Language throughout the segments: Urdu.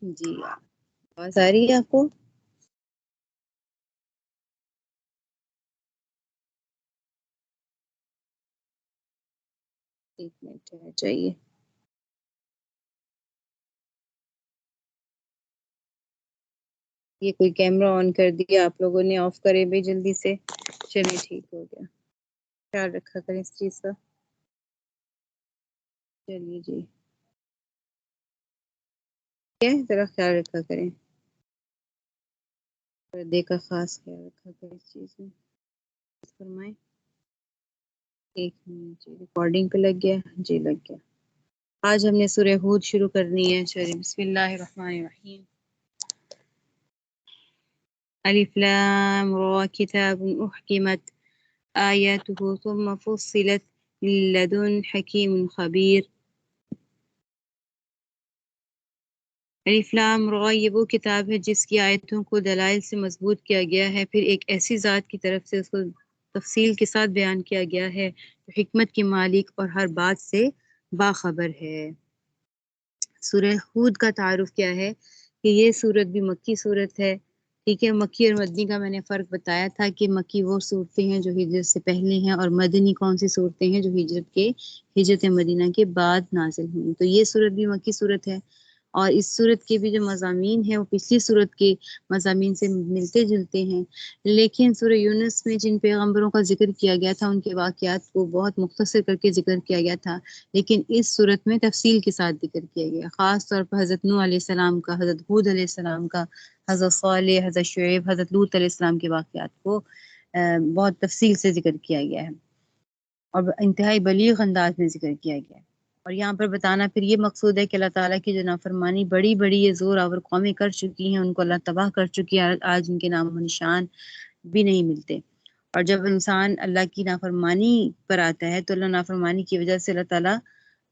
جی آواز آ رہی ہے آپ کو؟ ایک منٹ ہے چاہیے. یہ کوئی کیمرہ آن کر دیا آپ لوگوں نے، آف کرے بھی جلدی سے. چلیے ٹھیک ہو گیا. خیال رکھا کریں اس چیز کا. چلیے جی ذرا خیال رکھا کریں، پردے کا خاص خیال رکھا کریں اس چیز میں. فرمائیں. ایک منٹ جی، ریکارڈنگ پہ لگ گیا؟ جی لگ گیا. آج ہم نے سورہ ہود شروع کرنی ہے. چلیے بسم اللہ الرحمن الرحیم. الف لام را کتاب احکمت آیاته ثم فصلت من لدن حکیم خبیر. الف لام را یہ وہ کتاب ہے جس کی آیتوں کو دلائل سے مضبوط کیا گیا ہے، پھر ایک ایسی ذات کی طرف سے اس کو تفصیل کے ساتھ بیان کیا گیا ہے جو حکمت کے مالک اور ہر بات سے باخبر ہے. سورہ ہود کا تعارف کیا ہے کہ یہ سورت بھی مکی سورت ہے. ٹھیک ہے، مکی اور مدنی کا میں نے فرق بتایا تھا کہ مکی وہ صورتیں ہیں جو ہجرت سے پہلے ہیں، اور مدنی کون سی صورتیں ہیں جو ہجرت مدینہ کے بعد نازل ہوئی. تو یہ صورت بھی مکی صورت ہے، اور اس صورت کے بھی جو مضامین ہیں وہ پچھلی صورت کے مضامین سے ملتے جلتے ہیں. لیکن سورہ یونس میں جن پیغمبروں کا ذکر کیا گیا تھا ان کے واقعات کو بہت مختصر کر کے ذکر کیا گیا تھا، لیکن اس صورت میں تفصیل کے ساتھ ذکر کیا گیا. خاص طور پر حضرت نوح علیہ السلام کا، حضرت ہود علیہ السلام کا، حضرت صالح، حضرت شعیب، حضرت لوط علیہ السلام کے واقعات کو بہت تفصیل سے ذکر کیا گیا ہے اور انتہائی بلیغ انداز میں ذکر کیا گیا ہے. اور یہاں پر بتانا پھر یہ مقصود ہے کہ اللہ تعالیٰ کی جو نافرمانی بڑی بڑی یہ زور آور قومیں کر چکی ہیں، ان کو اللہ تباہ کر چکی ہے، آج ان کے نام و نشان بھی نہیں ملتے. اور جب انسان اللہ کی نافرمانی پر آتا ہے تو اللہ نافرمانی کی وجہ سے اللہ تعالیٰ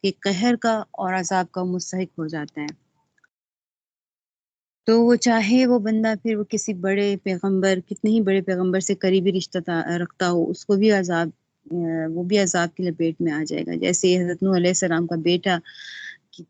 کے قہر کا اور عذاب کا مستحق ہو جاتا ہے. تو وہ چاہے وہ بندہ پھر وہ کسی بڑے پیغمبر، کتنے ہی بڑے پیغمبر سے قریبی رشتہ رکھتا ہو، اس کو بھی وہ بھی عذاب کی لپیٹ میں آ جائے گا. جیسے حضرت نوح علیہ السلام کا بیٹا،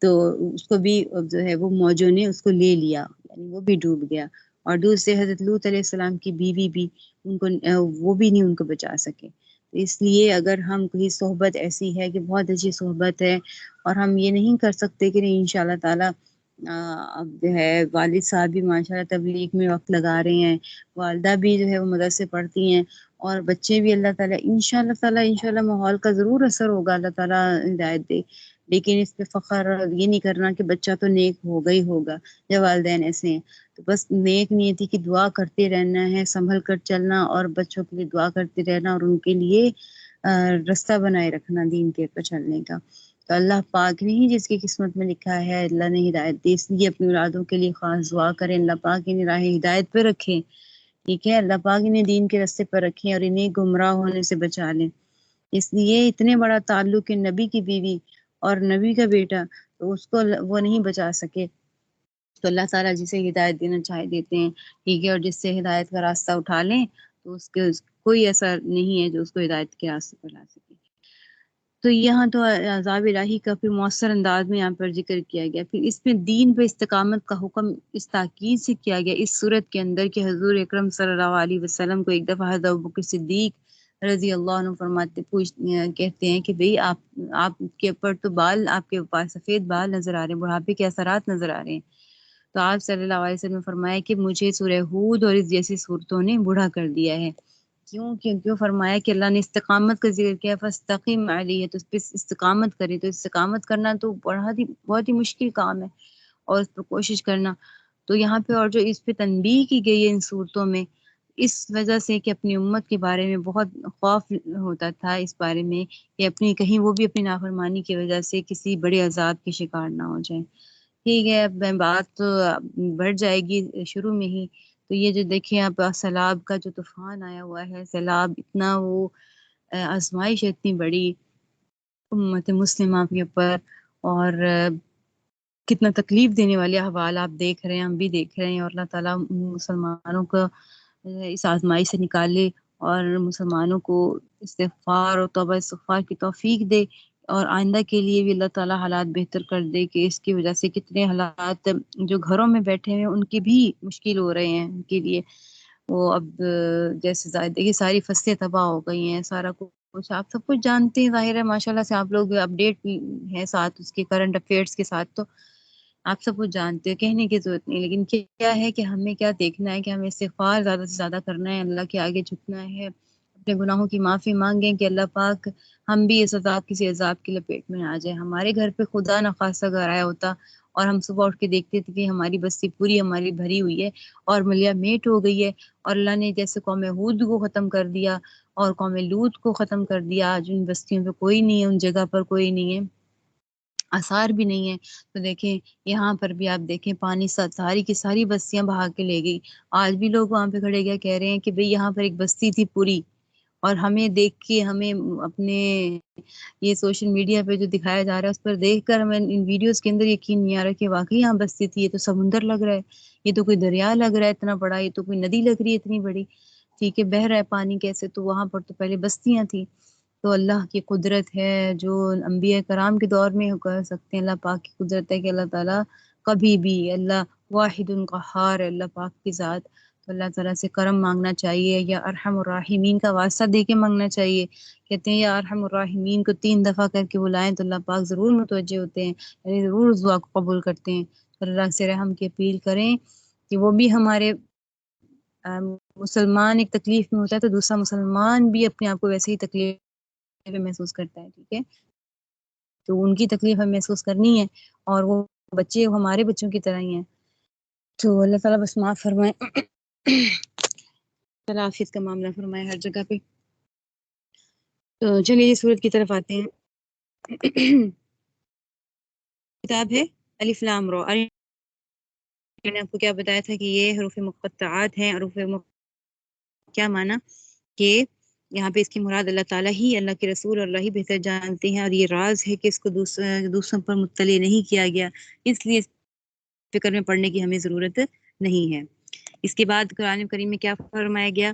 تو اس کو بھی جو ہے وہ موجوں نے اس کو لے لیا، یعنی وہ بھی ڈوب گیا. اور دوسرے حضرت لوط علیہ السلام کی بیوی بھی وہ بھی نہیں ان کو بچا سکے. اس لیے اگر ہم کوئی صحبت ایسی ہے کہ بہت اچھی صحبت ہے اور ہم یہ نہیں کر سکتے کہ نہیں انشاءاللہ تعالیٰ اب جو ہے والد صاحب بھی ماشاءاللہ تبلیغ میں وقت لگا رہے ہیں، والدہ بھی جو ہے وہ مدرسے پڑھتی ہیں، اور بچے بھی اللہ تعالیٰ انشاءاللہ ماحول کا ضرور اثر ہوگا، اللہ تعالیٰ ہدایت دے. لیکن اس پہ فخر یہ نہیں کرنا کہ بچہ تو نیک ہوگا ہی ہوگا جب والدین ایسے ہیں. تو بس نیک نیتی کی دعا کرتے رہنا ہے، سنبھل کر چلنا، اور بچوں کے لیے دعا کرتے رہنا، اور ان کے لیے رستہ بنائے رکھنا دین کے پر چلنے کا. تو اللہ پاک نے ہی جس کی قسمت میں لکھا ہے اللہ نے ہدایت دی، اس لیے اپنی اولادوں کے لیے خاص دعا کریں اللہ پاک انہیں راہ ہدایت پہ رکھیں. ٹھیک ہے، اللہ پاک انہیں دین کے راستے پر رکھیں اور انہیں گمراہ ہونے سے بچا لیں. اس لیے اتنے بڑا تعلق ہے نبی کی بیوی اور نبی کا بیٹا، تو اس کو وہ نہیں بچا سکے. تو اللہ تعالیٰ جسے ہدایت دینا چاہے دیتے ہیں. ٹھیک ہے، اور جس سے ہدایت کا راستہ اٹھا لیں تو اس کے کوئی ایسا نہیں ہے جو اس کو ہدایت کے راستے پر لا سکے. تو یہاں تو عذاب الہی کا پھر مؤثر انداز میں یہاں پر ذکر کیا گیا. پھر اس میں دین پہ استقامت کا حکم اس تاکید سے کیا گیا اس صورت کے اندر کہ حضور اکرم صلی اللہ علیہ وسلم کو ایک دفعہ حضرت ابوبکر صدیق رضی اللہ عنہ کہتے ہیں کہ بھئی آپ کے اوپر تو بال، آپ کے پاس سفید بال نظر آ رہے ہیں، بڑھاپے کے اثرات نظر آ رہے ہیں. تو آپ صلی اللہ علیہ وسلم نے فرمایا کہ مجھے سورہ ہود اور اس جیسی صورتوں نے بوڑھا کر دیا ہے. کیوں فرمایا کہ اللہ نے استقامت کا ذکر کیا، فاستقم علیہ، تو اس پہ استقامت کرے. تو استقامت کرنا تو بہت ہی مشکل کام ہے، اور اس پر کوشش کرنا. تو یہاں پہ اور جو اس پہ تنبیہ کی گئی ہے ان صورتوں میں، اس وجہ سے کہ اپنی امت کے بارے میں بہت خوف ہوتا تھا اس بارے میں کہ کہیں وہ بھی اپنی نافرمانی کی وجہ سے کسی بڑے عذاب کی شکار نہ ہو جائیں. ٹھیک ہے، بات تو بڑھ جائے گی شروع میں ہی. تو یہ جو دیکھیں آپ سیلاب کا جو طوفان آیا ہوا ہے، سیلاب اتنا وہ آزمائش اتنی بڑی امت مسلمہ کے اوپر، اور کتنا تکلیف دینے والے احوال آپ دیکھ رہے ہیں، ہم بھی دیکھ رہے ہیں. اور اللہ تعالیٰ مسلمانوں کو اس آزمائی سے نکالے اور مسلمانوں کو استغفار اور توبہ استغفار کی توفیق دے، اور آئندہ کے لیے بھی اللہ تعالیٰ حالات بہتر کر دے، کہ اس کی وجہ سے کتنے حالات جو گھروں میں بیٹھے ہیں ان کی بھی مشکل ہو رہے ہیں ان کے لیے۔ وہ اب جیسے دیکھیے ساری فصلیں تباہ ہو گئی ہیں، سارا کچھ آپ سب کچھ جانتے ہیں، ظاہر ہے ماشاءاللہ سے آپ لوگ اپڈیٹ بھی ہیں ساتھ اس کے کرنٹ افیئرس کے ساتھ، تو آپ سب کچھ جانتے ہیں، کہنے کی ضرورت نہیں۔ لیکن کیا ہے کہ ہمیں کیا دیکھنا ہے کہ ہمیں استغفار زیادہ سے زیادہ کرنا ہے، اللہ کے آگے جھکنا ہے، اپنے گناہوں کی معافی مانگیں کہ اللہ پاک ہم بھی اس عذاب کسی عذاب کی لپیٹ میں آ جائے۔ ہمارے گھر پہ خدا نخواستہ اگر آیا ہوتا اور ہم صبح اٹھ کے دیکھتے تھے کہ ہماری بستی پوری ہماری بھری ہوئی ہے اور ملیا میٹ ہو گئی ہے، اور اللہ نے جیسے قوم ہود کو ختم کر دیا اور قوم لوط کو ختم کر دیا، آج ان بستیوں پہ کوئی نہیں ہے، ان جگہ پر کوئی نہیں ہے، آثار بھی نہیں ہے، تو دیکھیں یہاں پر بھی آپ دیکھیں پانی ساری کی ساری بستیاں بہا کے لے گئی۔ آج بھی لوگ وہاں پہ کھڑے گیا کہہ رہے ہیں کہ بھئی یہاں پر ایک بستی تھی پوری، اور ہمیں دیکھ کے ہمیں اپنے یہ سوشل میڈیا پہ جو دکھایا جا رہا ہے اس پر دیکھ کر ہمیں ان ویڈیوز کے اندر یقین نہیں آ رہا کہ واقعی یہاں بستی تھی، یہ تو سمندر لگ رہا ہے، یہ تو کوئی دریا لگ رہا ہے اتنا بڑا، یہ تو کوئی ندی لگ رہی ہے اتنی بڑی، ٹھیک ہے بہہ رہا ہے پانی کیسے، تو وہاں پر تو پہلے بستیاں تھیں۔ تو اللہ کی قدرت ہے جو انبیاء کرام کے دور میں کر سکتے ہیں، اللہ پاک کی قدرت ہے کہ اللہ تعالیٰ کبھی بھی، اللہ واحد قہار ہے اللہ پاک کی ذات، تو اللہ تعالیٰ سے کرم مانگنا چاہیے، یا ارحم الراحمین کا واسطہ دے کے مانگنا چاہیے۔ کہتے ہیں یا ارحم الراحمین کو 3 دفعہ کر کے بلائیں تو اللہ پاک ضرور متوجہ ہوتے ہیں، یعنی ضرور اس دعا کو قبول کرتے ہیں۔ تو اللہ سے رحم کی اپیل کریں کہ وہ بھی ہمارے مسلمان ایک تکلیف میں ہوتا ہے تو دوسرا مسلمان بھی اپنے آپ کو ویسے ہی تکلیف محسوس کرتا ہے، ٹھیک ہے، تو ان کی تکلیف ہمیں محسوس کرنی ہے، اور وہ بچے ہمارے بچوں کی طرح ہی ہیں، تو اللہ تعالیٰ بس معاف فرمائے، تلافظ کا معاملہ فرمائے ہر جگہ پہ۔ تو چلیے سورت کی طرف آتے ہیں۔ کتاب ہے الف لام را، میں نے آپ کو کیا بتایا تھا کہ یہ حروف مقطعات ہیں۔ حروف کیا معنی کہ یہاں پہ اس کی مراد اللہ تعالیٰ ہی، اللہ کے رسول اور اللہ ہی بہتر جانتے ہیں، اور یہ راز ہے کہ اس کو دوسروں پر مطلع نہیں کیا گیا، اس لیے فکر میں پڑھنے کی ہمیں ضرورت نہیں ہے۔ اس کے بعد قرآن کریم میں کیا فرمایا گیا؟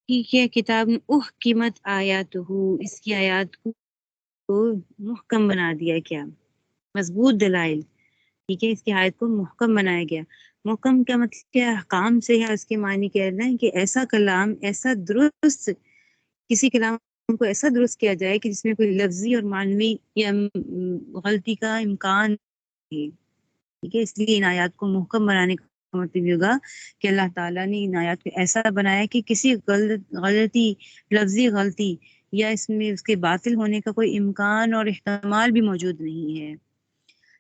ٹھیک ہے، کتاب احکمت آیاتہ، اس کی آیات کو محکم بنا دیا، کیا مضبوط دلائل، ٹھیک ہے، اس کی آیت کو محکم بنایا گیا۔ محکم کا مطلب کیا؟ احکام سے ہے، اس کے معنی کہنا ہے کہ ایسا کلام، ایسا درست، کسی کلام کو ایسا درست کیا جائے کہ جس میں کوئی لفظی اور معنوی یا غلطی کا امکان نہیں، ٹھیک ہے، اس لیے ان آیات کو محکم بنانے کا مطلب ہوگا کہ اللہ تعالیٰ نے ان آیات کو ایسا بنایا کہ کسی غلطی، لفظی غلطی یا اس میں اس کے باطل ہونے کا کوئی امکان اور احتمال بھی موجود نہیں ہے۔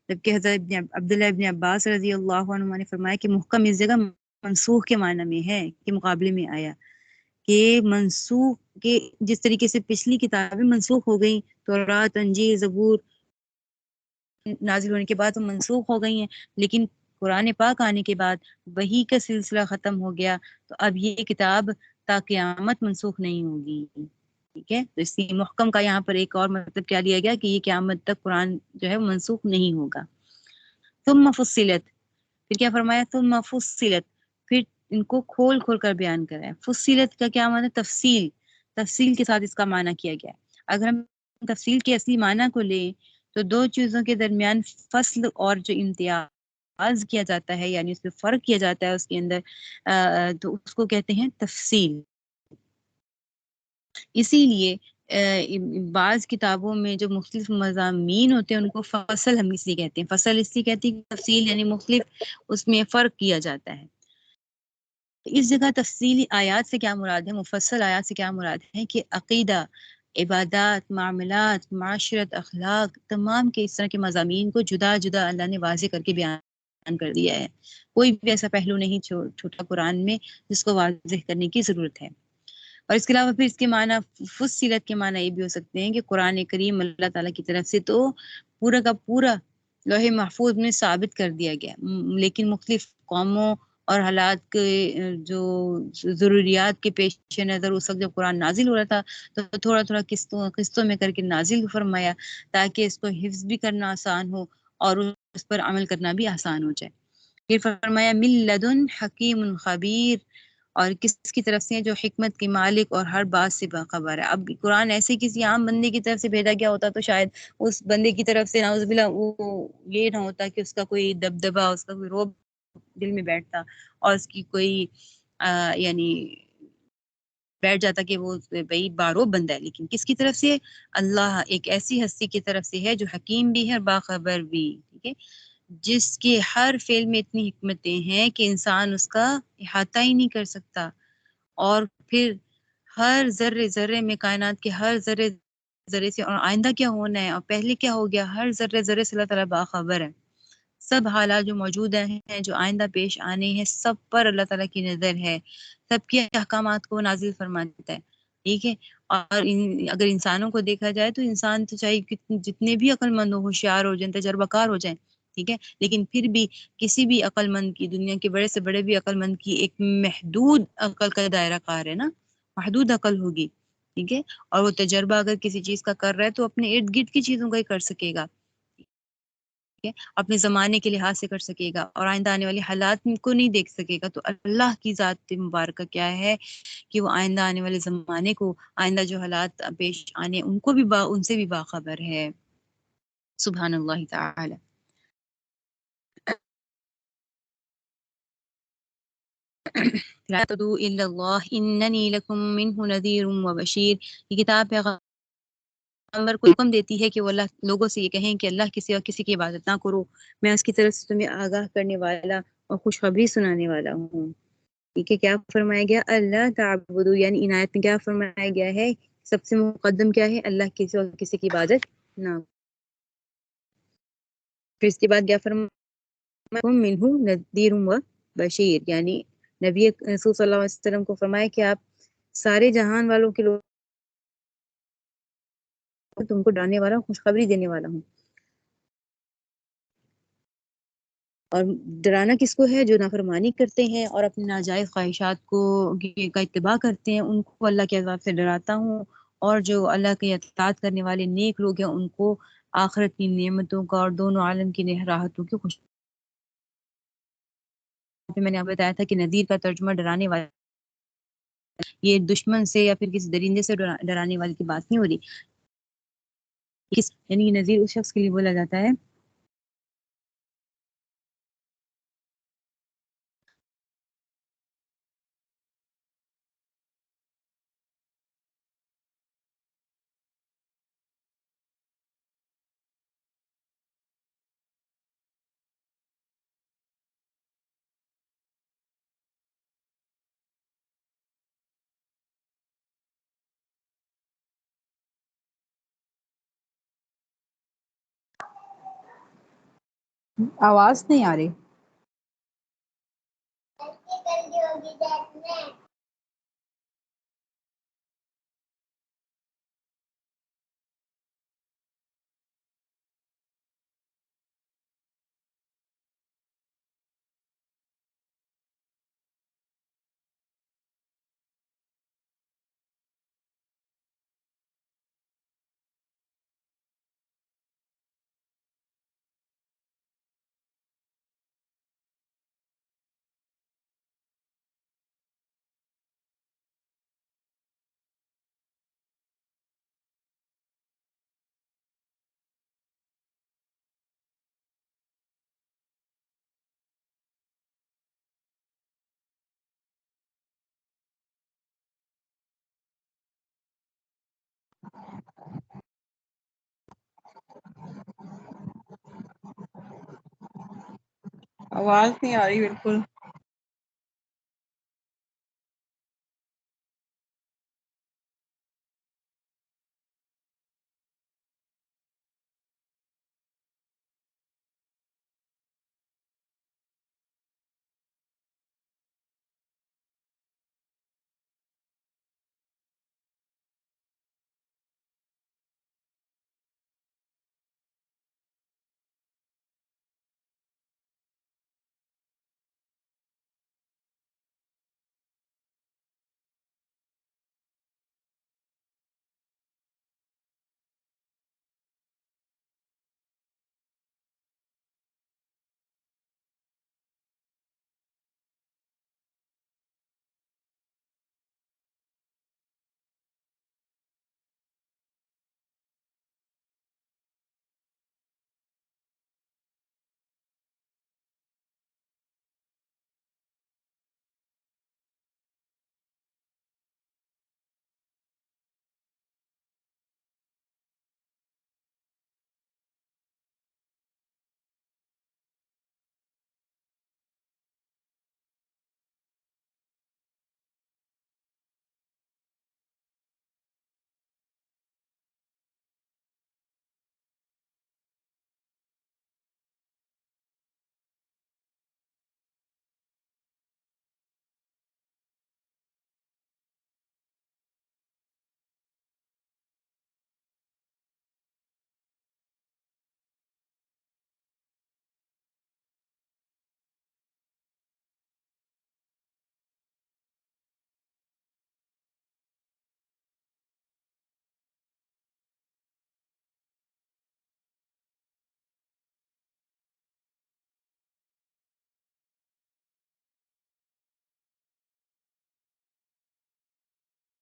جبکہ حضرت عبداللہ ابن عباس رضی اللہ عنہ نے فرمایا کہ محکم اس جگہ منسوخ کے معنی میں ہے، کہ مقابلے میں آیا کہ منسوخ کے جس طریقے سے پچھلی کتابیں منسوخ ہو گئیں، تورات، انجیل، زبور نازل ہونے کے بعد وہ منسوخ ہو گئی ہیں، لیکن قرآن پاک آنے کے بعد وحی کا سلسلہ ختم ہو گیا، تو اب یہ کتاب تا قیامت منسوخ نہیں ہوگی، ٹھیک ہے، تو اس لیے محکم کا یہاں پر ایک اور مطلب کیا لیا گیا کہ یہ قیامت تک قرآن جو ہے منسوخ نہیں ہوگا۔ ثم فصلت، پھر کیا فرمایا؟ ثم فصلت، پھر ان کو کھول کھول کر بیان کرا ہے۔ فصلت کا کیا معنی؟ تفصیل، تفصیل کے ساتھ اس کا معنی کیا گیا۔ اگر ہم تفصیل کے اصلی معنی کو لیں تو دو چیزوں کے درمیان فصل اور جو امتیاز کیا جاتا ہے، یعنی اس پہ فرق کیا جاتا ہے اس کے اندر، تو اس کو کہتے ہیں تفصیل۔ اسی لیے بعض کتابوں میں جو مختلف مضامین ہوتے ہیں ان کو فصل ہم اس لیے کہتے ہیں، فصل اس لیے کہتے ہیں کہ تفصیل یعنی مختلف اس میں فرق کیا جاتا ہے۔ اس جگہ تفصیلی آیات سے کیا مراد ہے، مفصل آیات سے کیا مراد ہے کہ عقیدہ، عبادات، معاملات، معاشرت، اخلاق، تمام کے اس طرح کے مضامین کو جدا جدا اللہ نے واضح کر کے بیان کر دیا ہے۔ کوئی بھی ایسا پہلو نہیں چھوٹا قرآن میں جس کو واضح کرنے کی ضرورت ہے۔ اور اس کے علاوہ پھر اس کے معنی فصلت کے معنی یہ بھی ہو سکتے ہیں کہ قرآن کریم اللہ تعالیٰ کی طرف سے تو پورا کا پورا لوح محفوظ میں ثابت کر دیا گیا، لیکن مختلف قوموں اور حالات کے جو ضروریات کے پیش نظر اس وقت جب قرآن نازل ہو رہا تھا تو تھوڑا تھوڑا قسطوں میں کر کے نازل فرمایا تاکہ اس کو حفظ بھی کرنا آسان ہو اور اس پر عمل کرنا بھی آسان ہو جائے۔ پھر فرمایا من لدن حکیم خبیر، اور کس کی طرف سے ہے جو حکمت کے مالک اور ہر بات سے باخبر ہے۔ اب قرآن ایسے کسی عام بندے کی طرف سے بھیجا گیا ہوتا تو شاید اس بندے کی طرف سے نعوذ باللہ وہ یہ نہ ہوتا کہ اس کا کوئی دبدبا، اس کا کوئی روب دل میں بیٹھتا، اور اس کی کوئی یعنی بیٹھ جاتا کہ وہ بھائی باروب بندہ ہے۔ لیکن کس کی طرف سے؟ اللہ ایک ایسی ہستی کی طرف سے ہے جو حکیم بھی ہے اور باخبر بھی، ٹھیک ہے، جس کے ہر فعل میں اتنی حکمتیں ہیں کہ انسان اس کا احاطہ ہی نہیں کر سکتا، اور پھر ہر ذرے ذرے میں کائنات کے ہر ذرے ذرے سے اور آئندہ کیا ہونا ہے اور پہلے کیا ہو گیا، ہر ذرے ذرے سے اللہ تعالیٰ باخبر ہے۔ سب حالات جو موجود ہیں، جو آئندہ پیش آنے ہیں، سب پر اللہ تعالیٰ کی نظر ہے، سب کے احکامات کو نازل فرماتا ہے، ٹھیک ہے۔ اور اگر انسانوں کو دیکھا جائے تو انسان تو چاہے جتنے بھی عقل مند ہو، ہوشیار ہو جائیں، تجربہ کار ہو جائیں، ٹھیک ہے، لیکن پھر بھی کسی بھی عقل مند کی، دنیا کے بڑے سے بڑے بھی عقل مند کی ایک محدود عقل کا دائرہ کار ہے نا، محدود عقل ہوگی، ٹھیک ہے، اور وہ تجربہ اگر کسی چیز کا کر رہا ہے تو اپنے ارد گرد کی چیزوں کا ہی کر سکے گا، اپنے زمانے کے لحاظ سے کر سکے گا، اور آئندہ آنے والے حالات کو نہیں دیکھ سکے گا۔ تو اللہ کی ذات مبارکہ کیا ہے کہ وہ آئندہ آنے والے زمانے کو، آئندہ جو حالات پیش آنے ان کو بھی ان سے بھی باخبر ہے، سبحان اللہ تعالی۔ لا تدعوا الا اللہ اننی لکم منہ نذیر وبشیر، یہ کتاب پیغمبر کو حکم دیتی ہے کہ وہ اللہ لوگوں سے یہ کہیں کہ اللہ کے سوا کسی کی عبادت نہ کرو، میں اس کی طرف سے تمہیں آگاہ کرنے والا اور خوشخبری سنانے والا ہوں، ٹھیک ہے۔ کیا فرمایا گیا؟ اللہ تعبدو، یعنی عنایت میں کیا فرمایا گیا ہے؟ سب سے مقدم کیا ہے؟ اللہ کے سوا کسی کی عبادت نہ، پھر اس کے بعد کیا فرمایا؟ منہ نذیر و بشیر، یعنی نبی رسول صلی اللہ علیہ وسلم کو فرمایا کہ آپ سارے جہان والوں کے لوگ تم کو ڈرانے والا ہوں، خوشخبری دینے والا ہوں۔ اور ڈرانا کس کو ہے؟ جو نافرمانی کرتے ہیں اور اپنے ناجائز خواہشات کو کا اتباع کرتے ہیں، ان کو اللہ کے عذاب سے ڈراتا ہوں، اور جو اللہ کے اطاعت کرنے والے نیک لوگ ہیں ان کو آخرت کی نعمتوں کا اور دونوں عالم کی راحتوں کی خوش۔ میں نے آپ بتایا تھا کہ نذیر کا ترجمہ ڈرانے والا، یہ دشمن سے یا پھر کسی درندے سے ڈرانے والے کی بات نہیں ہو رہی، یعنی نذیر اس شخص کے لیے بولا جاتا ہے آواز نہیں آ رہی۔ آواز نہیں آ رہی بالکل۔